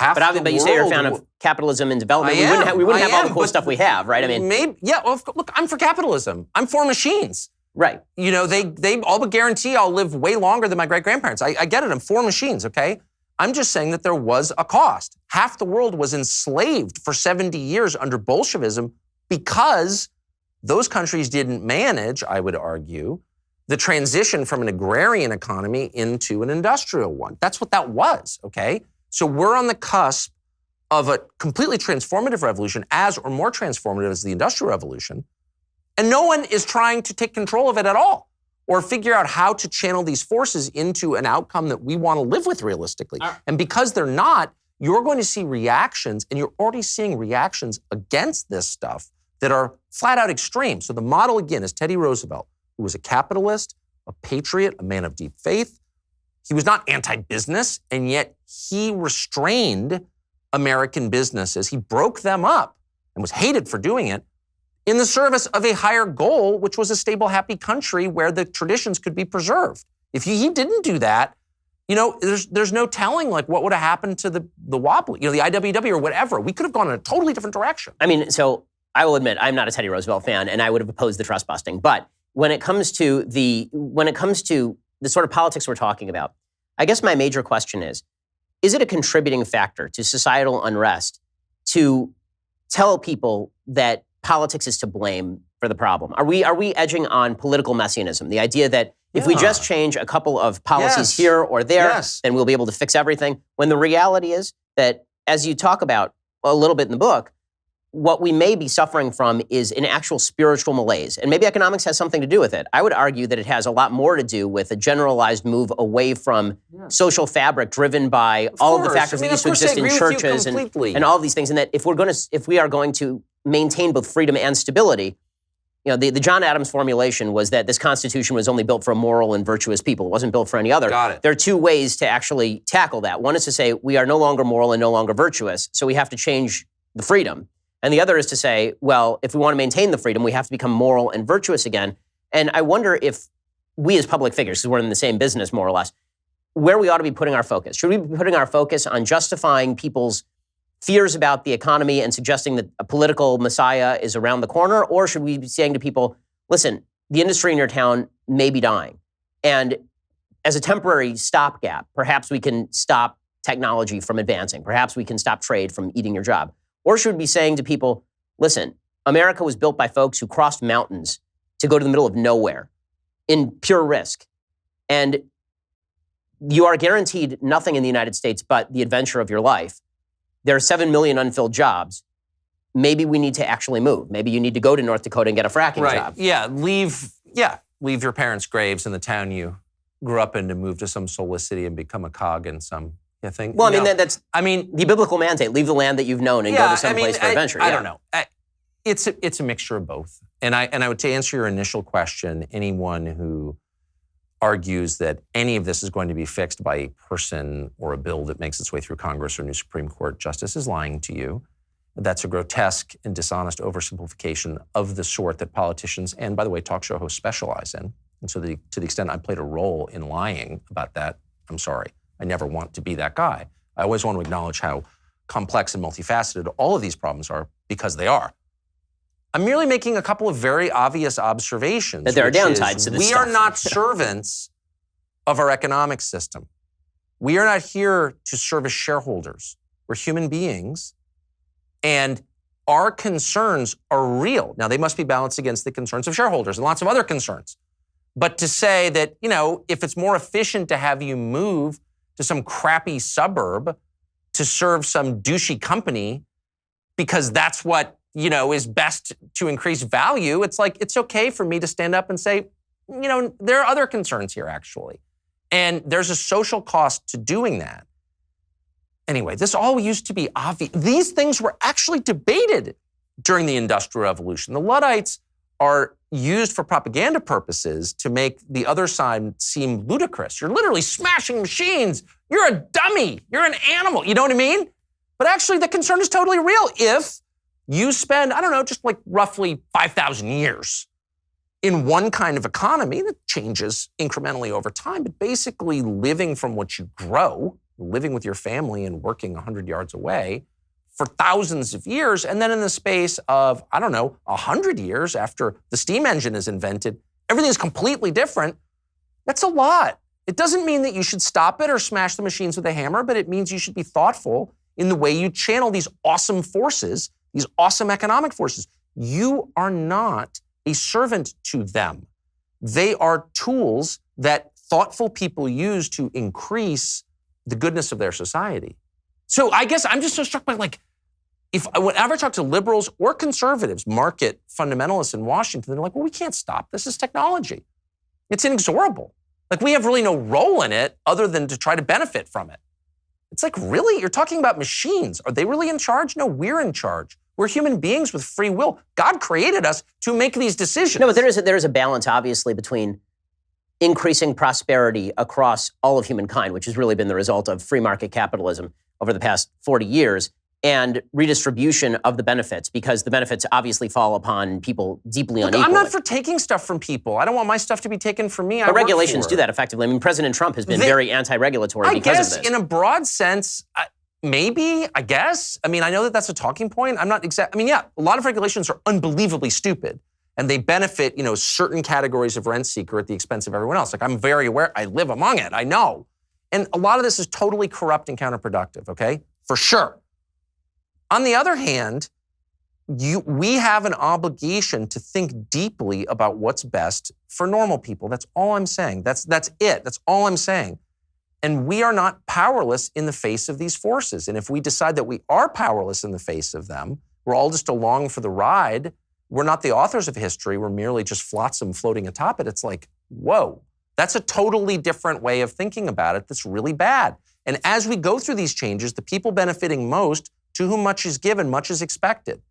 But you say you're a fan of capitalism and development. We wouldn't have all the cool stuff we have, right? I mean, look, I'm for capitalism. I'm for machines. Right. They all but guarantee I'll live way longer than my great-grandparents. I get it. I'm for machines, okay? I'm just saying that there was a cost. Half the world was enslaved for 70 years under Bolshevism because those countries didn't manage, I would argue, the transition from an agrarian economy into an industrial one. That's what that was, okay? So we're on the cusp of a completely transformative revolution, as or more transformative as the Industrial Revolution, and no one is trying to take control of it at all or figure out how to channel these forces into an outcome that we want to live with realistically. And because they're not, you're going to see reactions, and you're already seeing reactions against this stuff that are flat out extreme. So the model, again, is Teddy Roosevelt, who was a capitalist, a patriot, a man of deep faith. He was not anti-business, and yet he restrained American businesses. He broke them up and was hated for doing it in the service of a higher goal, which was a stable, happy country where the traditions could be preserved. If he didn't do that, there's no telling like what would have happened to the wobbly, the IWW or whatever. We could have gone in a totally different direction. I mean, so I will admit I'm not a Teddy Roosevelt fan, and I would have opposed the trust busting. But when it comes to the sort of politics we're talking about, I guess my major question is it a contributing factor to societal unrest to tell people that politics is to blame for the problem? Are we edging on political messianism? The idea that if we just change a couple of policies here or there, then we'll be able to fix everything. When the reality is that, as you talk about, a little bit in the book, what we may be suffering from is an actual spiritual malaise. And maybe economics has something to do with it. I would argue that it has a lot more to do with a generalized move away from social fabric driven by all of the factors that used to exist in churches and all of these things. And that if we are going to maintain both freedom and stability, the John Adams formulation was that this Constitution was only built for a moral and virtuous people. It wasn't built for any other. Got it. There are two ways to actually tackle that. One is to say we are no longer moral and no longer virtuous, so we have to change the freedom. And the other is to say, well, if we want to maintain the freedom, we have to become moral and virtuous again. And I wonder if we as public figures, because we're in the same business more or less, where we ought to be putting our focus. Should we be putting our focus on justifying people's fears about the economy and suggesting that a political messiah is around the corner? Or should we be saying to people, listen, the industry in your town may be dying. And as a temporary stopgap, perhaps we can stop technology from advancing. Perhaps we can stop trade from eating your job. Or should we be saying to people, listen, America was built by folks who crossed mountains to go to the middle of nowhere in pure risk. And you are guaranteed nothing in the United States but the adventure of your life. There are 7 million unfilled jobs. Maybe we need to actually move. Maybe you need to go to North Dakota and get a fracking job. Yeah, leave your parents' graves in the town you grew up in to move to some soulless city and become a cog in some thing. Well, that's the biblical mandate. Leave the land that you've known and go to some place for adventure. I don't know. It's a mixture of both. And I would, to answer your initial question, anyone who argues that any of this is going to be fixed by a person or a bill that makes its way through Congress or new Supreme Court justice is lying to you. That's a grotesque and dishonest oversimplification of the sort that politicians and, by the way, talk show hosts specialize in. And so to the extent I played a role in lying about that, I'm sorry. I never want to be that guy. I always want to acknowledge how complex and multifaceted all of these problems are, because they are. I'm merely making a couple of very obvious observations. That there are downsides to this stuff. We are not servants of our economic system. We are not here to serve as shareholders. We're human beings, and our concerns are real. Now, they must be balanced against the concerns of shareholders and lots of other concerns. But to say that, if it's more efficient to have you move to some crappy suburb to serve some douchey company because that's what, is best to increase value, it's like, it's okay for me to stand up and say, there are other concerns here, actually. And there's a social cost to doing that. Anyway, this all used to be obvious. These things were actually debated during the Industrial Revolution. The Luddites are used for propaganda purposes to make the other side seem ludicrous. You're literally smashing machines. You're a dummy. You're an animal. You know what I mean? But actually, the concern is totally real. If you spend, just like roughly 5,000 years in one kind of economy that changes incrementally over time, but basically living from what you grow, living with your family and working 100 yards away for thousands of years, and then in the space of, 100 years after the steam engine is invented, everything is completely different. That's a lot. It doesn't mean that you should stop it or smash the machines with a hammer, but it means you should be thoughtful in the way you channel these awesome forces, these awesome economic forces. You are not a servant to them. They are tools that thoughtful people use to increase the goodness of their society. So I guess I'm just so struck by, whenever I talk to liberals or conservatives, market fundamentalists in Washington, they're like, well, we can't stop. This is technology. It's inexorable. We have really no role in it other than to try to benefit from it. It's like, really? You're talking about machines. Are they really in charge? No, we're in charge. We're human beings with free will. God created us to make these decisions. No, but there is a balance, obviously, between increasing prosperity across all of humankind, which has really been the result of free market capitalism over the past 40 years, and redistribution of the benefits, because the benefits obviously fall upon people deeply unequally. I'm not for taking stuff from people. I don't want my stuff to be taken from me. But regulations do that effectively. President Trump has been very anti-regulatory because of this. In a broad sense, maybe, I guess. I know that that's a talking point. I'm not a lot of regulations are unbelievably stupid, and they benefit, certain categories of rent seeker at the expense of everyone else. I'm very aware. I live among it. I know. And a lot of this is totally corrupt and counterproductive, okay? For sure. On the other hand, we have an obligation to think deeply about what's best for normal people. That's all I'm saying. That's it. That's all I'm saying. And we are not powerless in the face of these forces. And if we decide that we are powerless in the face of them, we're all just along for the ride, we're not the authors of history, we're merely just flotsam floating atop it. It's like, whoa, that's a totally different way of thinking about it that's really bad. And as we go through these changes, the people benefiting most, to whom much is given, much is expected.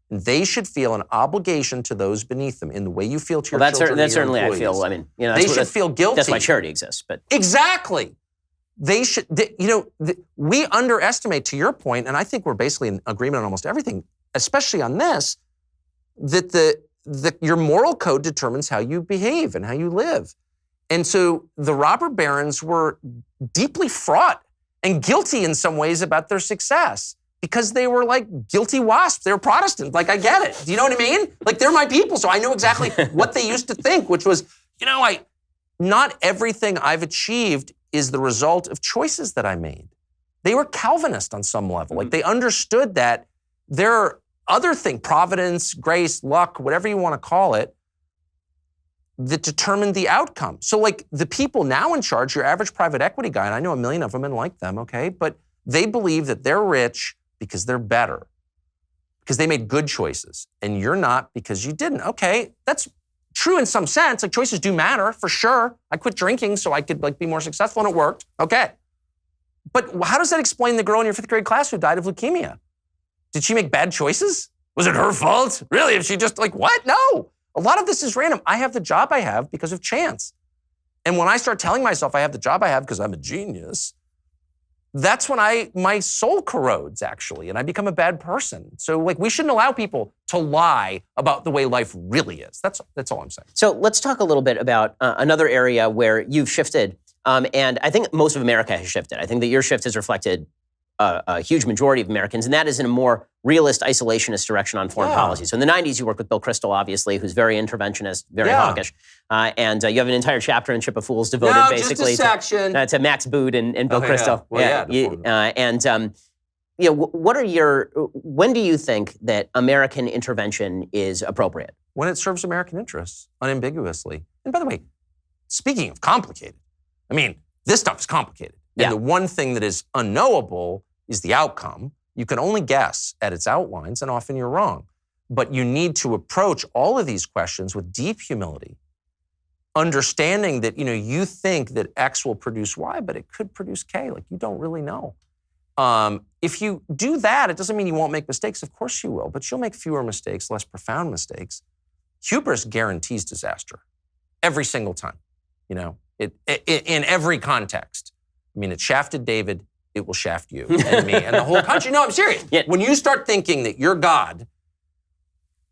And they should feel an obligation to those beneath them in the way you feel to your children. That's and your certainly, employees. I feel, I mean, they should feel guilty. That's why charity exists. But exactly. They should, we underestimate, to your point, and I think we're basically in agreement on almost everything, especially on this, that your moral code determines how you behave and how you live. And so the robber barons were deeply fraught and guilty in some ways about their success because they were like guilty wasps. They were Protestant. Like, I get it. Do you know what I mean? Like, they're my people, so I know exactly what they used to think, which was, not everything I've achieved is the result of choices that I made. They were Calvinist on some level. Like, they understood that there are other things, providence, grace, luck, whatever you want to call it, that determined the outcome. So like the people now in charge, your average private equity guy, and I know a million of them and like them, okay, but they believe that they're rich because they're better, because they made good choices, and you're not because you didn't. Okay, that's true in some sense. Like, choices do matter, for sure. I quit drinking so I could be more successful, and it worked. Okay. But how does that explain the girl in your 5th grade class who died of leukemia? Did she make bad choices? Was it her fault? Really? If she just what? No. A lot of this is random. I have the job I have because of chance. And when I start telling myself I have the job I have because I'm a genius, that's when my soul corrodes, actually, and I become a bad person. So we shouldn't allow people to lie about the way life really is. That's all I'm saying. So let's talk a little bit about another area where you've shifted, and I think most of America has shifted. I think that your shift has reflected a huge majority of Americans, and that is in a more realist, isolationist direction on foreign policy. So in the 90s, you worked with Bill Kristol, obviously, who's very interventionist, very hawkish. And you have an entire chapter in Ship of Fools devoted basically to Max Boot and Bill Kristol. What are when do you think that American intervention is appropriate? When it serves American interests, unambiguously. And by the way, speaking of complicated, I mean, this stuff is complicated. And the one thing that is unknowable is the outcome. You can only guess at its outlines, and often you're wrong. But you need to approach all of these questions with deep humility, understanding that, you think that X will produce Y, but it could produce K. You don't really know. If you do that, it doesn't mean you won't make mistakes. Of course you will, but you'll make fewer mistakes, less profound mistakes. Hubris guarantees disaster every single time, in every context. I mean, it shafted David, it will shaft you and me and the whole country. No, I'm serious. Yeah. When you start thinking that you're God,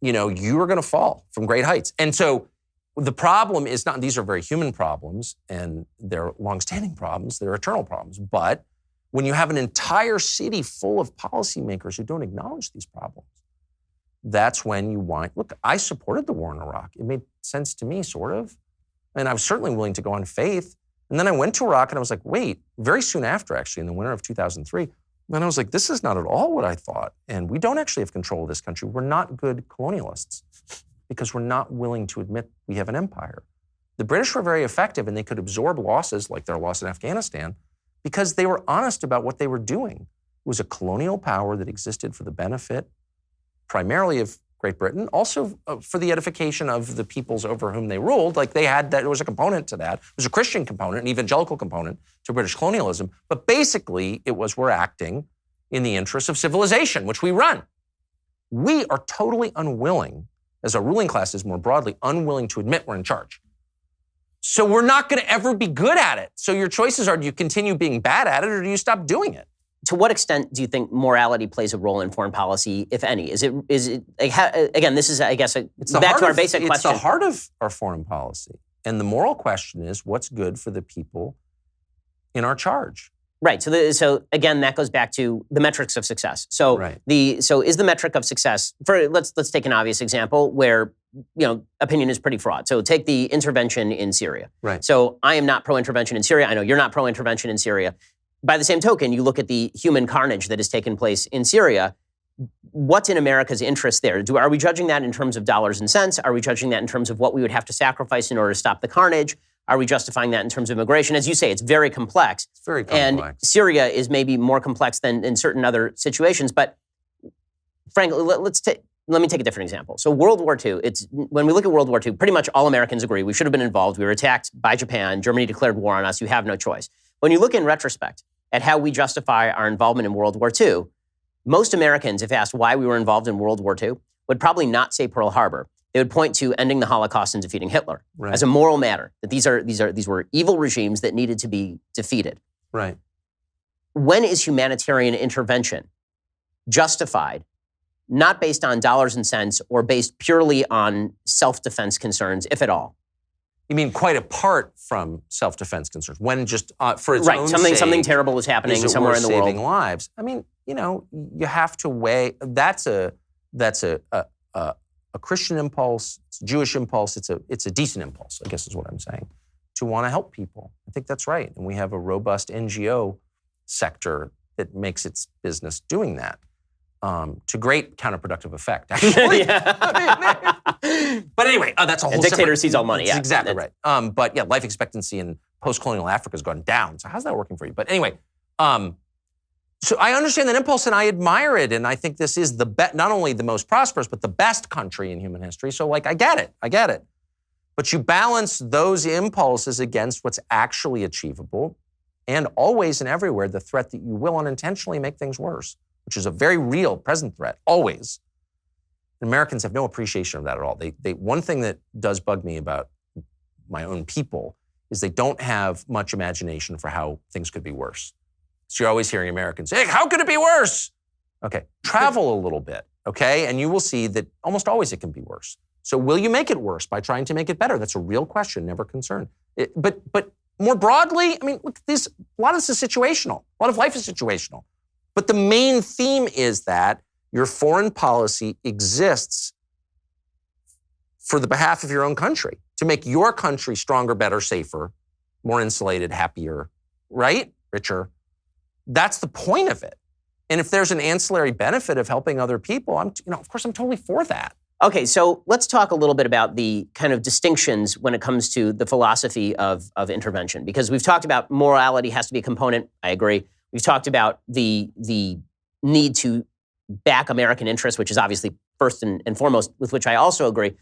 you are going to fall from great heights. And so the problem is not, these are very human problems, and they're longstanding problems, they're eternal problems. But when you have an entire city full of policymakers who don't acknowledge these problems, that's when you look, I supported the war in Iraq. It made sense to me, sort of. And I was certainly willing to go on faith. And then I went to Iraq and I was like, wait, very soon after, actually, in the winter of 2003, then I was like, this is not at all what I thought. And we don't actually have control of this country. We're not good colonialists because we're not willing to admit we have an empire. The British were very effective, and they could absorb losses like their loss in Afghanistan because they were honest about what they were doing. It was a colonial power that existed for the benefit primarily of Great Britain, also for the edification of the peoples over whom they ruled. There was a component to that. It was a Christian component, an evangelical component to British colonialism. But basically, it was we're acting in the interests of civilization, which we run. We are totally unwilling, as our ruling class is more broadly, unwilling to admit we're in charge. So we're not going to ever be good at it. So your choices are, do you continue being bad at it, or do you stop doing it? To what extent do you think morality plays a role in foreign policy, if any? Is it again, this is, I guess, back to our basic question. It's the heart of our foreign policy. And the moral question is, what's good for the people in our charge? Right. So again, that goes back to the metrics of success. So is the metric of success, let's take an obvious example where opinion is pretty fraught. So take the intervention in Syria. Right. So I am not pro-intervention in Syria. I know you're not pro-intervention in Syria. By the same token, you look at the human carnage that has taken place in Syria. What's in America's interest there? Are we judging that in terms of dollars and cents? Are we judging that in terms of what we would have to sacrifice in order to stop the carnage? are we justifying that in terms of immigration? As you say, it's very complex. It's very complex. And Syria is maybe more complex than in certain other situations. But frankly, let me take a different example. So World War II, when we look at World War II, pretty much all Americans agree we should have been involved. We were attacked by Japan. Germany declared war on us. You have no choice. When you look in retrospect at how we justify our involvement in World War II, most Americans, if asked why we were involved in World War II, would probably not say Pearl Harbor. They would point to ending the Holocaust and defeating Hitler as a moral matter, that these were evil regimes that needed to be defeated. Right. When is humanitarian intervention justified, not based on dollars and cents or based purely on self-defense concerns, if at all? You mean quite apart from self-defense concerns? When just for its own sake, something terrible is happening somewhere in the world. Saving lives. I mean, you have to weigh. That's a Christian impulse. It's a Jewish impulse. It's a decent impulse, I guess is what I'm saying, to want to help people. I think that's right, and we have a robust NGO sector that makes its business doing that. To great counterproductive effect, actually. But anyway, that's a whole dictator sees all money. That's yeah, exactly right. But yeah, life expectancy in post-colonial Africa has gone down. So how's that working for you? But anyway, so I understand that impulse and I admire it. And I think this is not only the most prosperous, but the best country in human history. So I get it. But you balance those impulses against what's actually achievable and always and everywhere the threat that you will unintentionally make things worse, which is a very real present threat, always. Americans have no appreciation of that at all. One thing that does bug me about my own people is they don't have much imagination for how things could be worse. So you're always hearing Americans say, hey, how could it be worse? Okay, travel a little bit, okay? And you will see that almost always it can be worse. So will you make it worse by trying to make it better? That's a real question, never concern. But more broadly, I mean, look, a lot of this is situational. A lot of life is situational. But the main theme is that your foreign policy exists for the behalf of your own country, to make your country stronger, better, safer, more insulated, happier, right? Richer. That's the point of it. And if there's an ancillary benefit of helping other people, of course, I'm totally for that. Okay, so let's talk a little bit about the kind of distinctions when it comes to the philosophy of intervention, because we've talked about morality has to be a component. I agree. We've talked about the need to back American interests, which is obviously first and foremost, with which I also agree.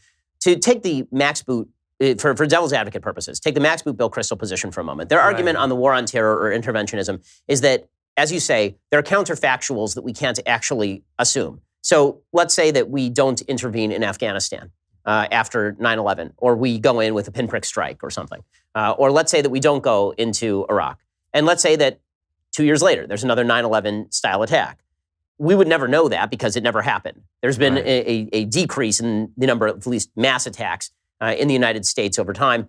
To take the max boot, for devil's advocate purposes, take the max boot Bill Kristol position for a moment. Their argument on the war on terror or interventionism is that, as you say, there are counterfactuals that we can't actually assume. So let's say that we don't intervene in Afghanistan after 9/11, or we go in with a pinprick strike or something. Or let's say that we don't go into Iraq. And let's say that 2 years later, there's another 9/11 style attack. We would never know that because it never happened. There's been a decrease in the number of at least mass attacks in the United States over time.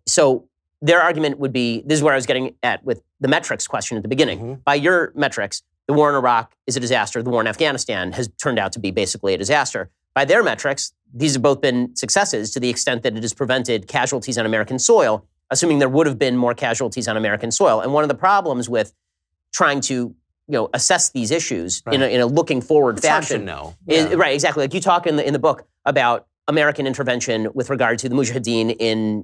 So their argument would be, this is where I was getting at with the metrics question at the beginning. Mm-hmm. By your metrics, the war in Iraq is a disaster. The war in Afghanistan has turned out to be basically a disaster. By their metrics, these have both been successes to the extent that it has prevented casualties on American soil, assuming there would have been more casualties on American soil. And one of the problems with trying to assess these issues in a looking forward fashion. Right, exactly. Like you talk in the book about American intervention with regard to the Mujahideen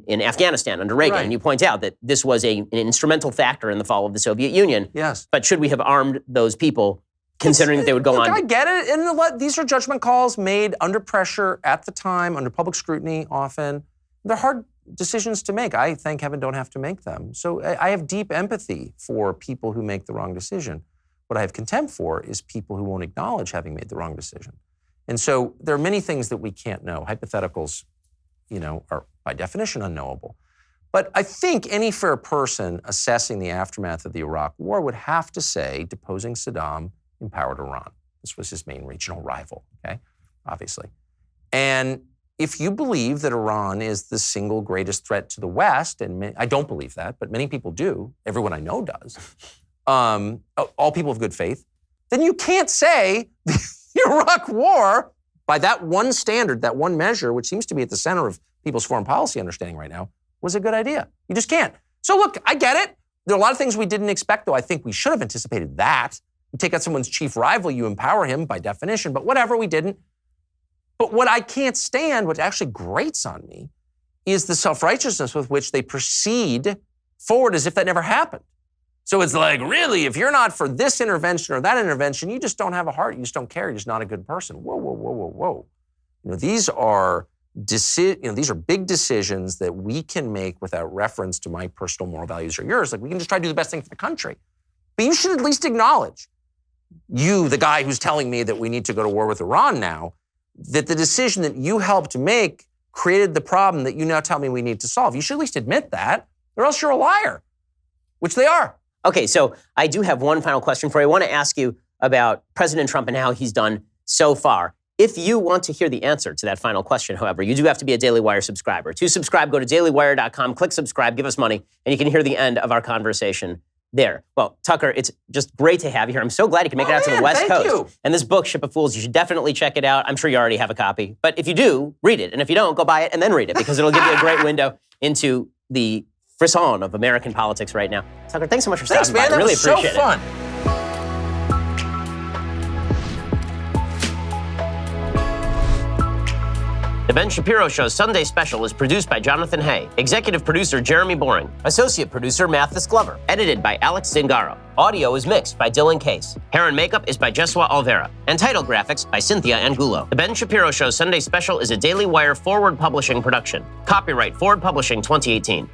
in Afghanistan under Reagan. Right. And you point out that this was an instrumental factor in the fall of the Soviet Union. Yes. But should we have armed those people considering that they would go on? I get it. And these are judgment calls made under pressure at the time, under public scrutiny often. They're hard decisions to make. I, thank heaven, don't have to make them. So I have deep empathy for people who make the wrong decision. What I have contempt for is people who won't acknowledge having made the wrong decision. And so there are many things that we can't know. Hypotheticals, are by definition unknowable. But I think any fair person assessing the aftermath of the Iraq War would have to say deposing Saddam empowered Iran. This was his main regional rival, okay, obviously. And if you believe that Iran is the single greatest threat to the West, and I don't believe that, but many people do, everyone I know does, all people of good faith, then you can't say the Iraq War, by that one standard, that one measure, which seems to be at the center of people's foreign policy understanding right now, was a good idea. You just can't. So look, I get it. There are a lot of things we didn't expect, though. I think we should have anticipated that. You take out someone's chief rival, you empower him by definition, but whatever, we didn't. But what I can't stand, what actually grates on me, is the self-righteousness with which they proceed forward as if that never happened. So it's like, really, if you're not for this intervention or that intervention, you just don't have a heart. You just don't care. You're just not a good person. Whoa, whoa, whoa, whoa, whoa. These are these are big decisions that we can make without reference to my personal moral values or yours. Like, we can just try to do the best thing for the country. But you should at least acknowledge, you, the guy who's telling me that we need to go to war with Iran now, that the decision that you helped make created the problem that you now tell me we need to solve. You should at least admit that, or else you're a liar, which they are. Okay, so I do have one final question for you. I want to ask you about President Trump and how he's done so far. If you want to hear the answer to that final question, however, you do have to be a Daily Wire subscriber. To subscribe, go to dailywire.com, click subscribe, give us money, and you can hear the end of our conversation there. Well, Tucker, it's just great to have you here. I'm so glad you can make it out to the West Coast. You. And this book, Ship of Fools, you should definitely check it out. I'm sure you already have a copy. But if you do, read it. And if you don't, go buy it and then read it, because it'll give you a great window into the frisson of American politics right now. Tucker, thanks so much for stopping by. I really appreciate it. So fun. The Ben Shapiro Show's Sunday Special is produced by Jonathan Hay, executive producer Jeremy Boring, associate producer Mathis Glover, edited by Alex Zingaro. Audio is mixed by Dylan Case. Hair and makeup is by Jesua Alvera, and title graphics by Cynthia Angulo. The Ben Shapiro Show's Sunday Special is a Daily Wire Forward Publishing production. Copyright Forward Publishing 2018.